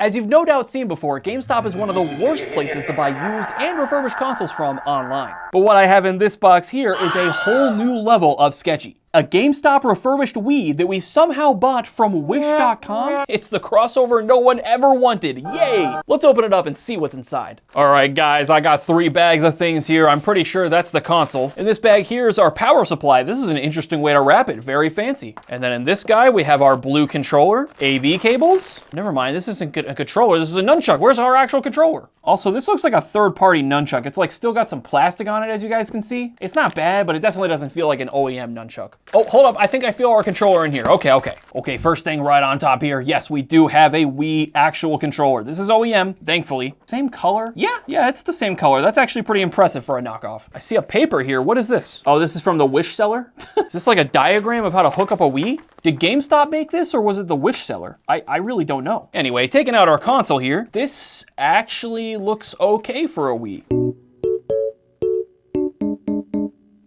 As you've no doubt seen before, GameStop is one of the worst places to buy used and refurbished consoles from online. But what I have in this box here is a whole new level of sketchy. A GameStop refurbished Wii that we somehow bought from Wish.com. It's the crossover no one ever wanted. Yay! Let's open it up and see what's inside. All right, guys, I got 3 bags of things here. I'm pretty sure that's the console. In this bag here is our power supply. This is an interesting way to wrap it. Very fancy. And then in this guy, we have our blue controller, AV cables. Never mind, this isn't a controller. This is a nunchuck. Where's our actual controller? Also, this looks like a third-party nunchuck. It's like still got some plastic on it, as you guys can see. It's not bad, but it definitely doesn't feel like an OEM nunchuck. Oh, hold up. I think I feel our controller in here. Okay, first thing right on top here. Yes, we do have a Wii actual controller. This is OEM, thankfully. Same color? Yeah, it's the same color. That's actually pretty impressive for a knockoff. I see a paper here. What is this? Oh, this is from the Wish seller? Is this like a diagram of how to hook up a Wii? Did GameStop make this, or was it the Wish seller? I really don't know. Anyway, taking out our console here, this actually looks okay for a Wii.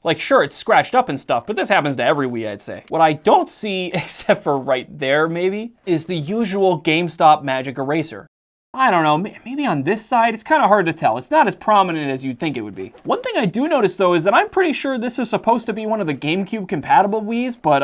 Like, sure, it's scratched up and stuff, but this happens to every Wii, I'd say. What I don't see, except for right there, maybe, is the usual GameStop magic eraser. I don't know, maybe on this side, it's kind of hard to tell. It's not as prominent as you'd think it would be. One thing I do notice, though, is that I'm pretty sure this is supposed to be one of the GameCube compatible Wiis, but,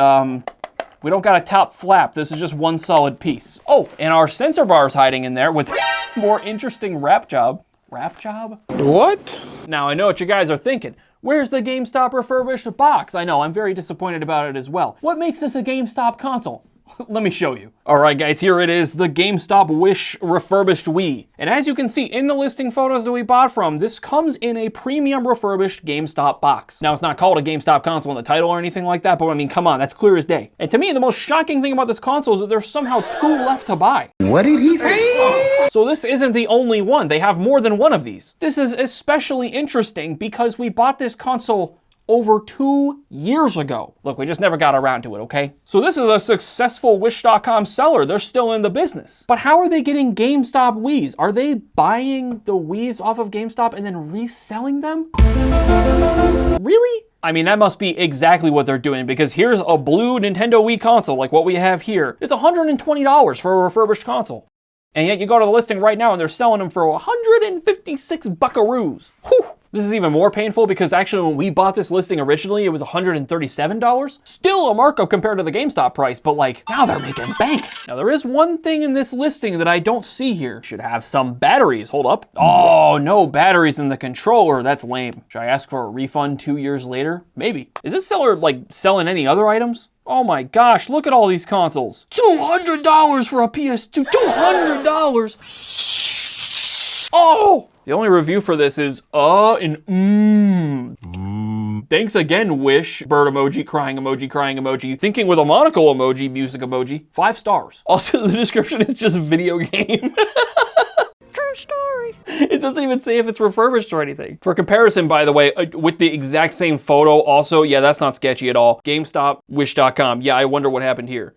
we don't got a top flap. This is just one solid piece. Oh, and our sensor bar is hiding in there with more interesting wrap job. Wrap job? What? Now, I know what you guys are thinking. Where's the GameStop refurbished box? I know, I'm very disappointed about it as well. What makes this a GameStop console? Let me show you. All right, guys, here it is, the GameStop Wish refurbished Wii. And as you can see in the listing photos that we bought from, this comes in a premium refurbished GameStop box. Now, it's not called a GameStop console in the title or anything like that, but I mean, come on, that's clear as day. And to me, the most shocking thing about this console is that there's somehow 2 left to buy. What did he say? So this isn't the only one. They have more than one of these. This is especially interesting because we bought this console over 2 years ago. Look, we just never got around to it, okay? So this is a successful Wish.com seller. They're still in the business. But how are they getting GameStop Wiis? Are they buying the Wiis off of GameStop and then reselling them? Really? I mean, that must be exactly what they're doing, because here's a blue Nintendo Wii console like what we have here. It's $120 for a refurbished console. And yet you go to the listing right now and they're selling them for 156 buckaroos. Whew! This is even more painful because actually when we bought this listing originally, it was $137. Still a markup compared to the GameStop price, but like, now they're making bank. Now there is one thing in this listing that I don't see here. Should have some batteries, hold up. Oh, no batteries in the controller, that's lame. Should I ask for a refund 2 years later? Maybe. Is this seller like selling any other items? Oh my gosh, look at all these consoles. $200 for a PS2, $200! Oh! The only review for this is, and Thanks again, Wish. Bird emoji, crying emoji, thinking with a monocle emoji, music emoji. 5 stars. Also, the description is just video game. True story. It doesn't even say if it's refurbished or anything. For comparison, by the way, with the exact same photo also, yeah, that's not sketchy at all. GameStop, Wish.com. Yeah, I wonder what happened here.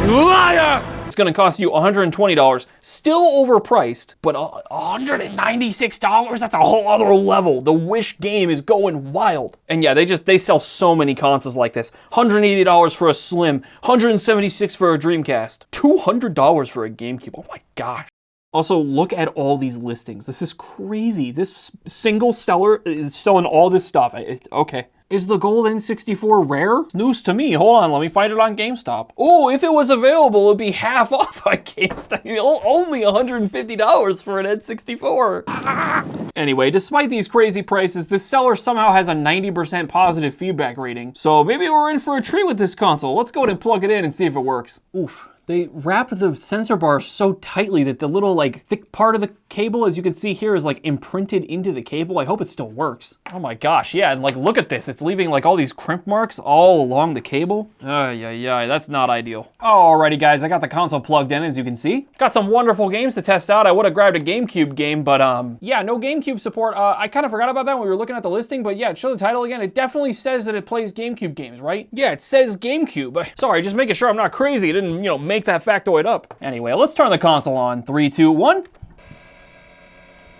Liar! It's gonna cost you $120, still overpriced, but $196, that's a whole other level. The Wish game is going wild. And yeah, they sell so many consoles like this. $180 for a Slim, $176 for a Dreamcast, $200 for a GameCube. Oh my gosh. Also, look at all these listings. This is crazy. This single seller is selling all this stuff. Okay. Is the gold N64 rare? News to me. Hold on, let me find it on GameStop. Oh, if it was available, it'd be half off on GameStop. Only $150 for an N64. Anyway, despite these crazy prices, this seller somehow has a 90% positive feedback rating. So maybe we're in for a treat with this console. Let's go ahead and plug it in and see if it works. Oof. They wrapped the sensor bar so tightly that the little like thick part of the cable, as you can see here, is like imprinted into the cable. I hope it still works. Oh my gosh, yeah, and like look at this. It's leaving like all these crimp marks all along the cable. Yeah, that's not ideal. Alrighty guys, I got the console plugged in, as you can see. Got some wonderful games to test out. I would have grabbed a GameCube game, but yeah, no GameCube support. I kind of forgot about that when we were looking at the listing, but yeah, show the title again. It definitely says that it plays GameCube games, right? Yeah, it says GameCube. Sorry, just making sure I'm not crazy. It didn't, make that factoid up. Anyway, let's turn the console on. 3, 2, 1.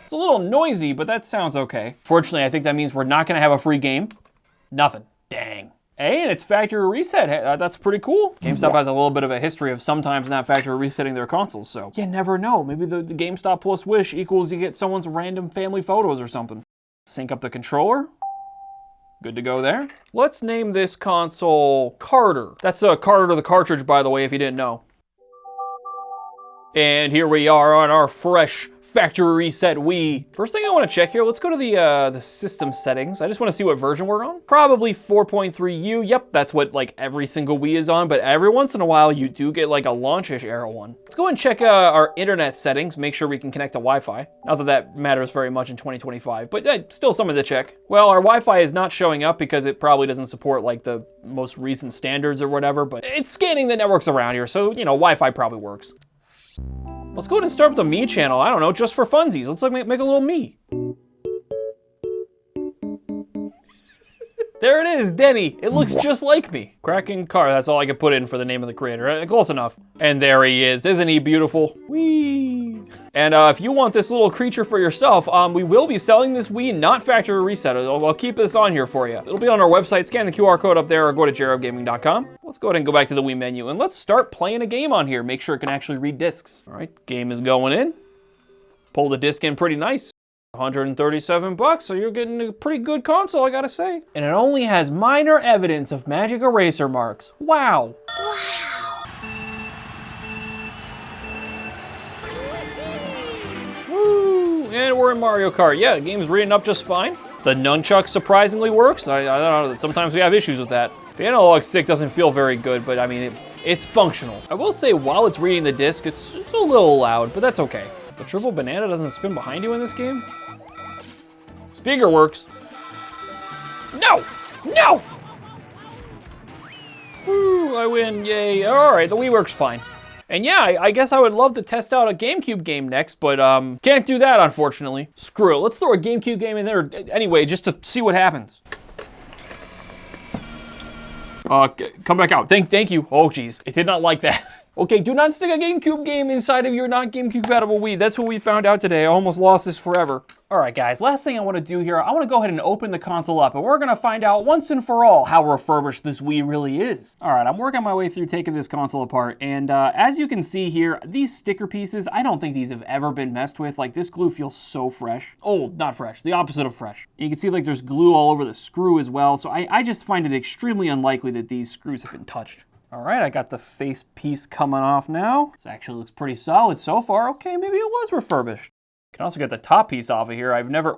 It's a little noisy, but that sounds okay. Fortunately, I think that means we're not gonna have a free game. Nothing. Dang. Hey, and it's factory reset. Hey, that's pretty cool. GameStop has a little bit of a history of sometimes not factory resetting their consoles, so you never know. Maybe the GameStop plus Wish equals you get someone's random family photos or something. Sync up the controller. Good to go there. Let's name this console Carter. That's a Carter to the cartridge, by the way, if you didn't know. And here we are on our fresh factory reset Wii. First thing I want to check here, let's go to the system settings. I just want to see what version we're on. Probably 4.3U. Yep, that's what like every single Wii is on, but every once in a while you do get like a launch-ish era one. Let's go and check our internet settings, make sure we can connect to Wi-Fi. Not that that matters very much in 2025, but still something to check. Well, our Wi-Fi is not showing up because it probably doesn't support like the most recent standards or whatever, but it's scanning the networks around here, so you know, Wi-Fi probably works. Let's go ahead and start with the Me channel. I don't know, just for funsies. Let's like make a little Me. There it is, Denny. It looks just like me. Cracking car, that's all I could put in for the name of the creator. Close enough. And there he is. Isn't he beautiful? Whee! And if you want this little creature for yourself, we will be selling this Wii, not factory reset. I'll keep this on here for you. It'll be on our website. Scan the QR code up there or go to jarrowgaming.com. Let's go ahead and go back to the Wii menu and let's start playing a game on here. Make sure it can actually read discs. All right, game is going in. Pull the disc in pretty nice. 137 bucks, so you're getting a pretty good console, I gotta say. And it only has minor evidence of magic eraser marks. Wow. Woo, and we're in Mario Kart. Yeah, the game's reading up just fine. The nunchuck surprisingly works. I don't know, sometimes we have issues with that. The analog stick doesn't feel very good, but I mean, it's functional. I will say while it's reading the disc, it's a little loud, but that's okay. The triple banana doesn't spin behind you in this game? Speaker works. No! No! Woo, I win, yay. All right, the Wii works fine. And yeah, I guess I would love to test out a GameCube game next, but can't do that, unfortunately. Screw it, let's throw a GameCube game in there anyway, just to see what happens. Come back out, thank you. Oh, geez, it did not like that. Okay, do not stick a GameCube game inside of your non-GameCube compatible Wii. That's what we found out today. I almost lost this forever. All right, guys, last thing I want to do here, I want to go ahead and open the console up, and we're going to find out once and for all how refurbished this Wii really is. All right, I'm working my way through taking this console apart, and as you can see here, these sticker pieces, I don't think these have ever been messed with. Like, this glue feels so fresh. Old, not fresh, the opposite of fresh. You can see, like, there's glue all over the screw as well, so I just find it extremely unlikely that these screws have been touched. All right, I got the face piece coming off now. This actually looks pretty solid so far. Okay, maybe it was refurbished. Can also get the top piece off of here. I've never,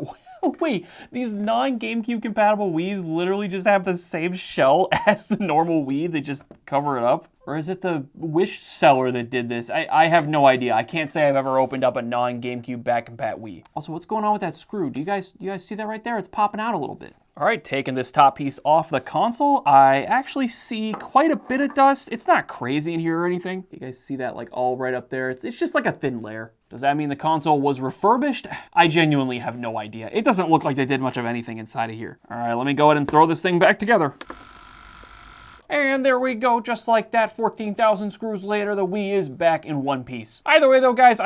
wait, these non-GameCube compatible Wiis literally just have the same shell as the normal Wii. They just cover it up. Or is it the Wish seller that did this? I have no idea. I can't say I've ever opened up a non-GameCube back compat Wii. Also, what's going on with that screw? Do you guys see that right there? It's popping out a little bit. All right, taking this top piece off the console, I actually see quite a bit of dust. It's not crazy in here or anything. You guys see that like all right up there? It's just like a thin layer. Does that mean the console was refurbished? I genuinely have no idea. It doesn't look like they did much of anything inside of here. All right, let me go ahead and throw this thing back together. And there we go, just like that, 14,000 screws later, the Wii is back in one piece. Either way though, guys,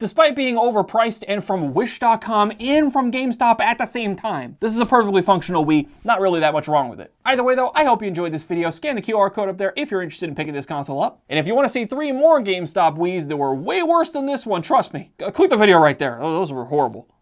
despite being overpriced and from Wish.com and from GameStop at the same time, this is a perfectly functional Wii, not really that much wrong with it. Either way though, I hope you enjoyed this video. Scan the QR code up there if you're interested in picking this console up. And if you want to see 3 more GameStop Wiis that were way worse than this one, trust me, click the video right there. Those were horrible.